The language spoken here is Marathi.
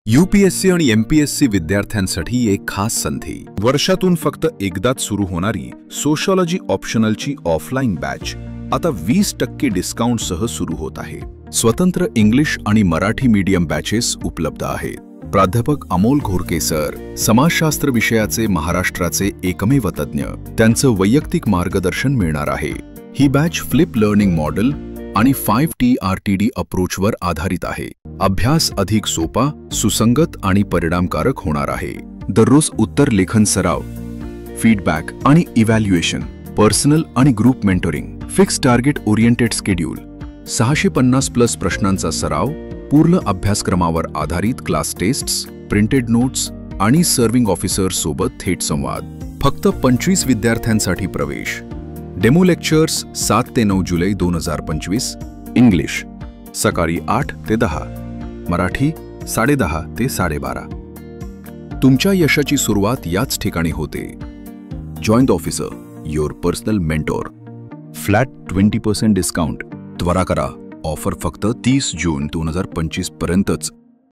यूपीएससी आणि एमपीएससी विद्यार्थ्यांसाठी एक खास संधी. वर्षातून फक्त एकदाच सुरू होणारी सोशियोलॉजी ऑप्शनलची ऑफलाईन बॅच आता 20% डिस्काउंटसह सुरू होत आहे. स्वतंत्र इंग्लिश आणि मराठी मीडियम बॅचेस उपलब्ध आहेत. प्राध्यापक अमोल घोरके सर, समाजशास्त्र विषयाचे महाराष्ट्राचे एकमेव तज्ञ, त्यांचं वैयक्तिक मार्गदर्शन मिळणार आहे. ही बॅच फ्लिप लर्निंग मॉडेल आणि 5T RTD अप्रोचवर आधारित आहे. अभ्यास अधिक सोपा, सुसंगत आणि परिणामकारक होणार आहे. दररोज उत्तर लेखन सराव, फीडबॅक आणि इव्हॅल्युएशन, पर्सनल आणि group mentoring, fix target oriented schedule, 650+ प्रश्नांचा सराव, पूर्ण अभ्यासक्रमावर आधारित क्लास टेस्ट्स, प्रिंटेड नोट्स आणि सर्व्हिंग ऑफिसर सोबत थेट संवाद. फक्त 25 विद्यार्थ्यांसाठी प्रवेश. डेमो लेक्चर्स 7 ते 9 जुलै 2025. इंग्लिश सकाळी 8 ते 10, मराठी 10:30 ते 12:30. तुमच्या यशाची सुरुवात याच ठिकाणी होते. Join the officer, your personal mentor. Flat 20% discount. त्वरा करा, ऑफर फक्त 30 जून 2025 पर्यंतच.